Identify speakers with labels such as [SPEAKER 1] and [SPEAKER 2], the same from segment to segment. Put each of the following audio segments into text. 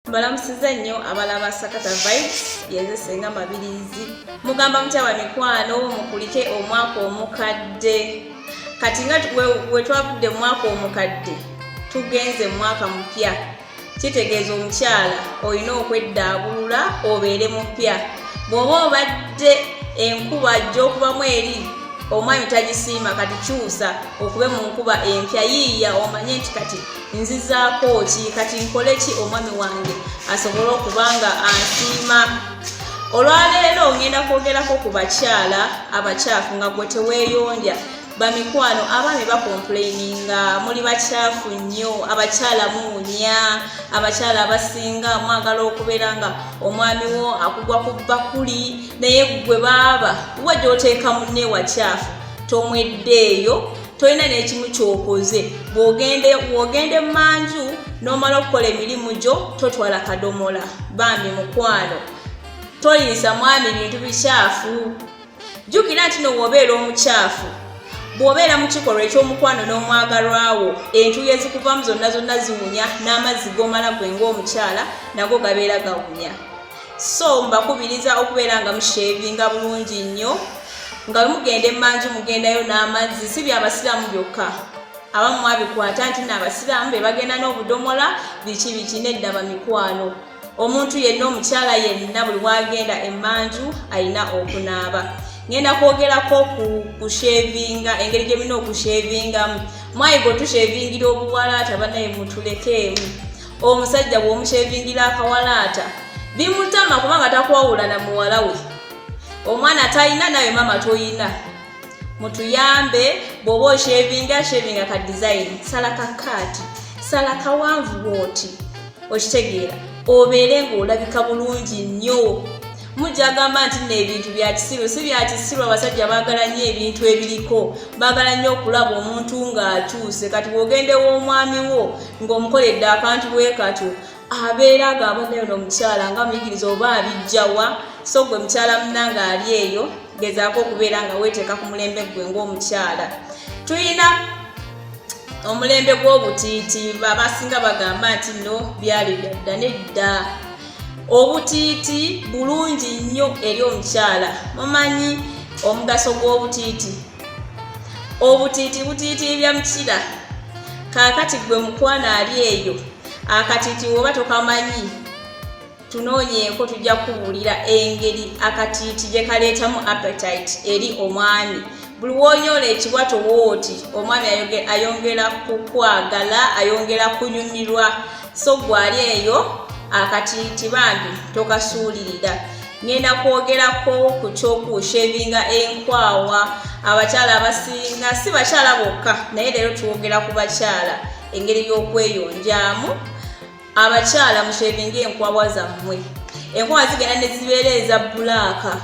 [SPEAKER 1] Mbalamusiza nnyo abalaba Sakata Vibes yenze Senga Mabirizi mugamba mutaba mikwano mukulike omwaka omukadde kati nga we twavudde mwaka omukadde tugenze mwaka mupya kitegeeza omukyala olina okweddaabulula obeere mupya bw'oba obadde enkuba gy'okubamu eri omwami tagisiima kati kyusa okube mu nkuba empya yiiya omanye nti kati nzizaako ki kati nkole ki omwami wange asobole okubanga ansiima. Olwaleero ngenda kwogerako ku bakyala abakyafu nga gwe teweeyonja bamikwano abaami bakomplaininga muli bakyafu nnyo abakyala muunya abakyala abasinga mwagala okubeera nga omwami wo akugwa ku bakuli naye gwe baaba wa gy'oteeka munne wakyafu tomweddeeyo tolina n'ekimu kyokoze bw'ogende manju n'omala okukola emirimu gyo totwala kadomola. Bambi mukwano toyinza mwami bintu bikyafu jjukira nti nowobeera omukyafu bw'obeera mu kikolwa eky'omukwano n'omwagalwawo entuuyo ezikuvamu zonna ziwunya n'amazzi g'omala gwe ng'omukyala nago gabeera gawunya. So mbakubiriza okubeera nga mushevinga bulungi nnyo nga mugenda emanju mugendayo n'amazzi si byabasiraamu byokka abamu mwabikwata nti n'abasiraamu be bagenda n'obudomola biki nedda bamikwano omuntu yenna omukyala yenna buli wagenda emanju alina okunaaba. Ngenda kwogerako ku shevinga engeri gye mulina okushevingamu mwayigo tushevingira obuwalaata bannaye mutulekeemu omusajja bw'omushevingira akawalaata bimutama kubanga takwawula na muwala we omwana talina nawe mama toyina mutuyambe bw'oba oshevinga ka design sala kakaati sala kawanvu bwoti okitegeera obeere ng'olabika bulungi nnyo. Mujagamba nti n'ebintu bya kisiru si bya kisiru abasajja baagala nnyo ebintu ebiriko baagala nnyo okulaba omuntu ng'akyuse kati bw'ogende w'omwami wo ng'omukoledde akantu bwe katyo abeera agamba n'omukyala nga muyigiriza oba abijjawa so gwe mukyala munanga ali eyo gezaako okubeera nga weeteeka ku mulembe gwe ng'omukyala. Tuyina omulembe gw'obutiiti abasinga bagamba nti no byali byadda nedda. Obutiiti bulungi nnyo eri omukyala. Mumanyi omugaso gw'obutiiti? Obutiiti butiitiibya mukira. Kaakati gwe mukwana ali eyo akatiiti woba tokamanyi tunoonyeeko tujja kubuulira engeri akatiiti gye kaleetamu appetite eri omwami. Buli wonyola ekibwato wooti omwami ayongera kukwagala ayongera kunyumirwa so gwali eyo akatiiti bambi tokasuulirira. Ngenda kwogerako ku kyokushevinga enkwawa abakyala abasinga si bakyala bokka naye leero twogera ku bakyala engeri y'okweyonjaamu. Abakyala mushevinga enkwawa zammwe enkwawa zigenda ne zibeera eza bulaaka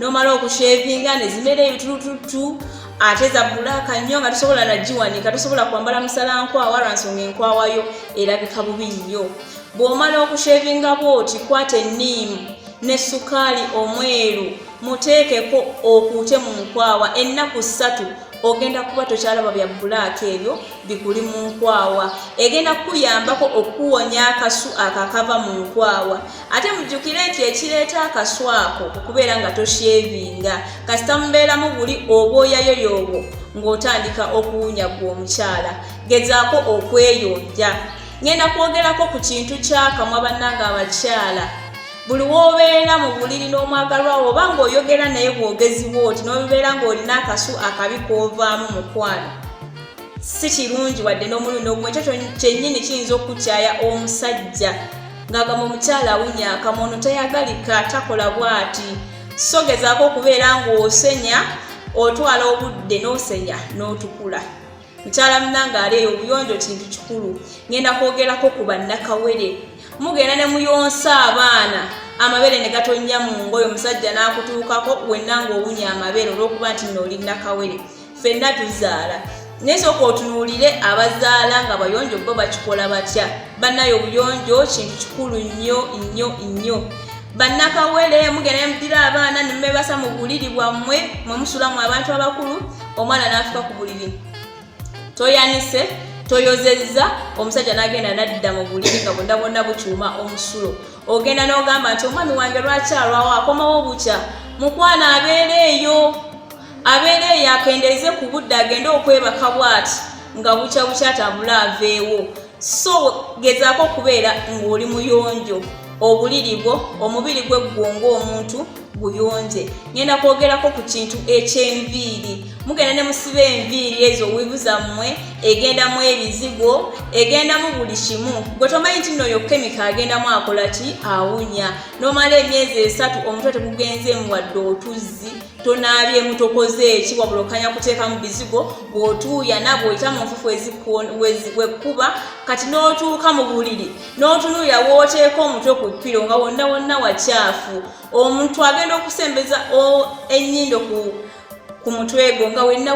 [SPEAKER 1] n'omala okushevinga ne zibeera ebitulututu ate za bulaaka nnyo nga tosobola nagiwanika tosobola kwambala musalankwawa lwansonga enkwawayo erabika bubi nnyo. Bw'omala okushevinga bwoti kwata enniimu ne sukaali omweru muteekeko okuute mu nkwawa ennaku 3 ogenda kuba tokyalaba bya bulaaka ebyo bikuli mu nkwawa egenda kuyambako okuwonya akasu akakava mu nkwawa. Ate mujjukire nti ekireeta akasu ako okubeera nga toshevinga kasita mubeeramu buli obwoyayo yoobwo ng'otandika okuwunya gw'omukyala gezaako okweyonja. Ngenda kwogerako ku kintu kyakamwa bannanga abakyala. Buli w'obeera mu buliri n'omwagalwawo oba ng'oyogera naye bwogezi bwoti n'obeera ng'olina akasu akabi koovaamu mukwano si kirungi wadde n'omulundi ogumwe ekyo kyennyini kiyinza okukyaya omusajja ng'agamba omukyala awunya akamono tayagalika takola bw'ati. So gezaako okubeera ng'osenya otwala obudde n'osenya n'otukula. Mukyala munanga ali eyo obuyonjo kintu kikulu. Ngenda kwogerako ku bannakawere mugenda ne muyonsa abaana amabere ne gatonnya mu ngoye omusajja n'akutuukako wenna ng'owunya amabere olw'okuba nti n'oli nakawere. Ffenna tuzaala naye sooka otunuulire abazaala nga bayonjo bo bakikola batya. Bannayo obuyonjo kintu kikulu nnyo. Bannakawere mugenda ne muddira abaana ne mubasa mu buliri bwammwe mwe musulamu abantu abakulu omwana n'afuka ku buliri toyanise toyozezza omusajja n'agenda nadda mu buliri nga bonna bonna bukyuma omusulo ogenda n'ogamba nti omwami wange lwaki alwawo akomawo bukya mukwana abeereeyo akendeeze ku budde agende okwebaka bw'ati nga bukya atambule aveewo so gezaako okubeera ng'oli muyonjo obuliri bwo omubiri gwe gwonga omuntu buyonje ngenda kwogerako ku kintu eky'enviiri mugenda ne musiba enviiri ezo wivu zammwe egendamu ebizigo egendamu buli kimu gwe tomanyi nti nno oyo kemika agendamu akola ki awunya n'omala emyezi 3 omutwe tegugenzeemu wadde otuzzi tonaabyemu tokoze eki wabula okanya kuteeka mu bizigo bw'otuuya nabwe oyita mu nfufu wekkuba kati n'otuuka mu buliri n'otunuulira wooteeka omutwe ku ppiro nga wonna wonna wakyafu omuntu agenda okusembeza ennyindo ku mutwe gwo nga wenna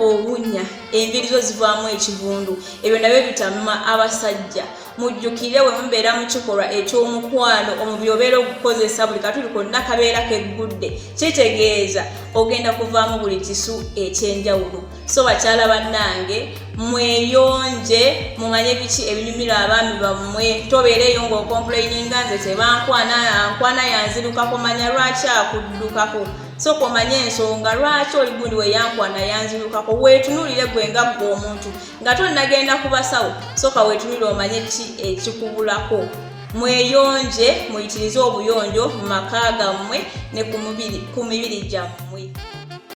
[SPEAKER 1] owunya enviiri zo zivaamu ekivundu ebyo nabyo bitamma abasajja mujjukire we mubeera mu kikolwa eky'omukwano omubiri obeera ogukozesa buli katuli konna kabeera keggudde kitegeeza ogenda kuvaamu buli kisu ekyenjawulo so bakyala bannange mweyonje mumanye biki ebinyumira abaami bammwe tobeereyo ng'okomplaininga nze tebankwana yanzirukako manya lwaki akuddukako so komanye ensonga lwaki oli gundi we yankwana yanzirukako weetunuulire gwe nga gwe omuntu nga tonnagenda ku basawo soka weetunuulire omanye ki ekikubulako mweyonje muyitirize obuyonjo mu maka gammwe ne ku mibiri gyammwe.